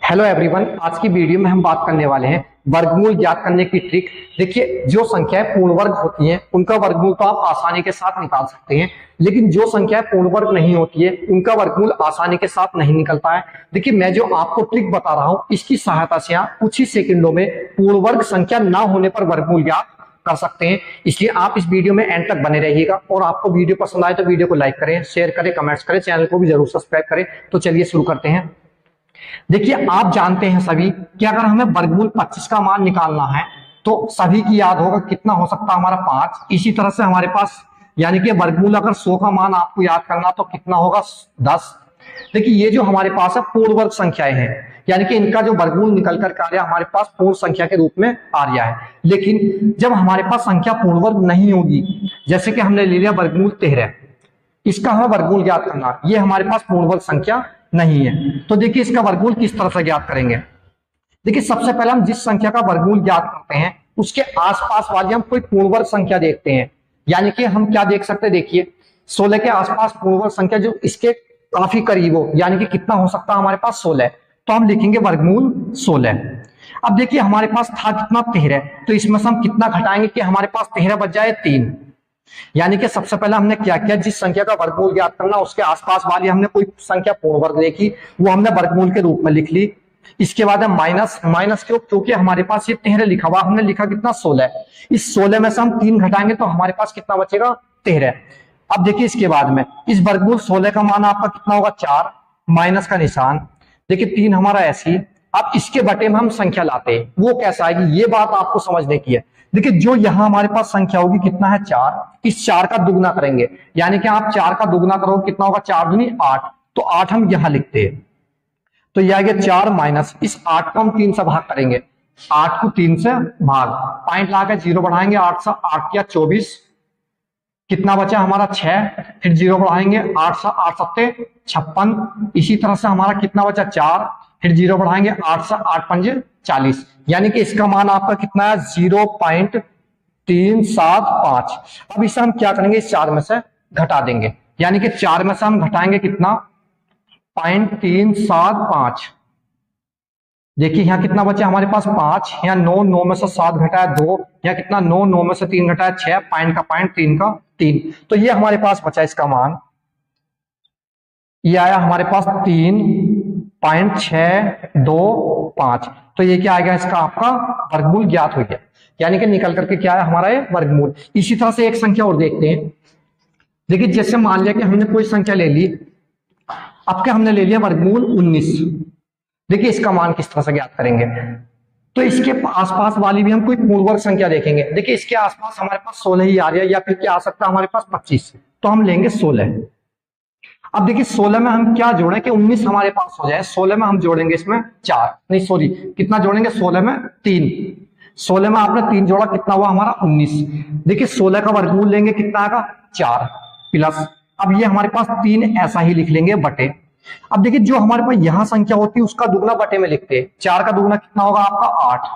Hello everyone, आज की video में हम बात करने वाले हैं वर्गमूल ज्ञात करने की ट्रिक। देखिए, जो संख्याएं पूर्ण वर्ग होती हैं उनका वर्गमूल तो आप आसानी के साथ निकाल सकते हैं, लेकिन जो संख्याएं पूर्ण वर्ग नहीं होती है उनका वर्गमूल आसानी के साथ नहीं निकलता है। देखिए, मैं जो आपको ट्रिक बता रहा हूं इसकी सहायता से आप कुछ ही सेकंडों में पूर्ण वर्ग संख्या ना होने पर वर्गमूल ज्ञात कर सकते हैं। इसलिए आप इस वीडियो में एंड तक बने रहिएगा और आपको वीडियो पसंद आए तो वीडियो को लाइक करें, शेयर करें, कमेंट्स करें, चैनल को भी जरूर सब्सक्राइब करें। तो चलिए शुरू करते हैं। देखिए, आप जानते हैं सभी कि अगर हमें वर्गमूल 25 का मान निकालना है तो सभी की याद होगा कितना हो सकता है हमारा 5। इसी तरह से हमारे पास यानी कि वर्गमूल अगर 100 का मान आपको याद करना तो कितना होगा 10। देखिए, ये जो हमारे पास है पूर्ण वर्ग संख्याएं हैं, यानी कि इनका जो वर्गमूल निकल कर आ रहा हमारे पास पूर्ण संख्या के रूप में आ रहा है। लेकिन जब हमारे पास संख्या पूर्ण वर्ग नहीं होगी, जैसे कि हमने ले लिया वर्गमूल 13, इसका हमें वर्गमूल ज्ञात करना, ये हमारे पास पूर्ण वर्ग संख्या नहीं है। तो देखिए, इसका वर्गमूल किस तरह से ज्ञात करेंगे। देखिए, सबसे पहले हम जिस संख्या का वर्गमूल ज्ञात करते हैं उसके आसपास वाली हम कोई पूर्ण वर्ग संख्या देखते हैं। यानी कि हम क्या देख सकते हैं, देखिए 16 के आसपास पूर्ण वर्ग संख्या जो इसके काफी करीब हो, यानी कि कितना हो सकता है हमारे पास 16, तो हम लिखेंगे वर्गमूल 16। अब देखिए, हमारे पास था कितना 13, तो इसमें से हम कितना घटाएंगे कि हमारे पास 13 बच जाए 3। यानी कि सबसे पहले हमने क्या किया, जिस संख्या का वर्गमूल ज्ञात करना उसके आसपास वाली हमने कोई संख्या पूर्ण वर्ग देखी, वो हमने वर्गमूल के रूप में लिख ली। इसके बाद है माइनस क्यों, क्योंकि हमारे पास ये 13 लिखा हुआ, हमने लिखा कितना 16। इस 16 में से हम 3 घटाएंगे तो हमारे पास कितना बचेगा 13। अब देखिए, इसके बाद में इस वर्गमूल 16 का मान आपका कितना होगा 4, माइनस का निशान। देखिए 3 हमारा ऐसी। अब इसके बटे में हम संख्या लाते हैं, वो कैसा आएगी ये बात आपको समझने की है। देखिए, जो यहां हमारे पास संख्या होगी कितना है 4, इस 4 का दुगना करेंगे, यानी कि आप 4 का दुगना करोगे कितना होगा 4 दूनी 8, तो 8 हम यहां लिखते हैं। तो यह आ गया 4 माइनस इस 8 को हम 3 से भाग करेंगे, 8 को 3 से भाग, पॉइंट ला के 0 बढ़ाएंगे, 8 से 8 किया 24, कितना बचा हमारा 6, फिर 0 बढ़ाएंगे, 8 से 8 सत्ते 56। इसी तरह से हमारा कितना बचा 4, फिर 0 बढ़ाएंगे, 8 से 8 पंजे 40, यानी कि इसका मान आपका कितना है 0.375। अब इसे हम क्या करेंगे, इस 4 में से घटा देंगे, यानी कि 4 में से हम घटाएंगे कितना 0.375। देखिए यहां कितना बचा हमारे पास 5, यहाँ 9 में से 7 घटाया 2, यहाँ कितना 9 में से 3 घटाया 6, पॉइंट का पॉइंट 3 का 3, तो ये हमारे पास बचा इसका मान, ये आया हमारे पास 3.625। तो ये क्या आ गया, इसका आपका वर्गमूल ज्ञात हो गया, यानी कि निकल करके क्या है हमारा ये वर्गमूल। इसी तरह से एक संख्या और देखते हैं। देखिए, जैसे मान लिया कि हमने कोई संख्या ले ली, अब क्या हमने ले लिया वर्गमूल 19। देखिए, इसका मान किस तरह से ज्ञात करेंगे, तो इसके आसपास वाली भी हम कोई पूर्ण वर्ग संख्या देखेंगे। देखिए, इसके आसपास हमारे पास 16 ही आ रही है, या फिर क्या आ सकता है हमारे पास 25, तो हम लेंगे 16। अब देखिए 16 में हम क्या जोड़ें कि 19 हमारे पास हो जाए। 16 में हम जोड़ेंगे इसमें 4, नहीं सॉरी कितना जोड़ेंगे 16 में 3, 16 में आपने 3 जोड़ा, कितना हुआ हमारा 19। देखिए 16 का वर्गमूल लेंगे, कितना आएगा 4 प्लस, अब ये हमारे पास 3 ऐसा ही लिख लेंगे बटे। अब देखिए, जो हमारे पास यहां संख्या होती है उसका दुगना बटे में लिखते हैं, 4 का दुगना कितना होगा आपका 8।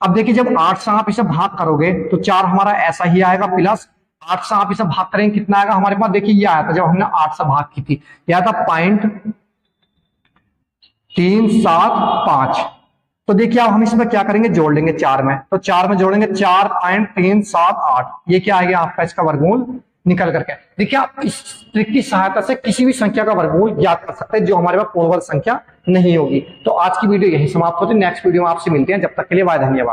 अब देखिए, जब 8 से आप इसे भाग करोगे तो 4 हमारा ऐसा ही आएगा प्लस, 8 से आप इसे भाग करेंगे कितना आएगा हमारे पास, देखिए ये आया था जब हमने 8 से भाग की थी, यह था 0.375। तो देखिए अब हम इसमें क्या करेंगे, जोड़ लेंगे 4 में, तो 4 में जोड़ेंगे 4.378, ये क्या आएगा आपका इसका वर्गमूल निकल करके। देखिए, आप इस ट्रिक की सहायता से किसी भी संख्या का वर्गमूल ज्ञात कर सकते हैं जो हमारे पास पूर्ण वर्ग संख्या नहीं होगी। तो आज की वीडियो यही समाप्त होती है, नेक्स्ट वीडियो में आपसे मिलते हैं, जब तक के लिए बाय, धन्यवाद।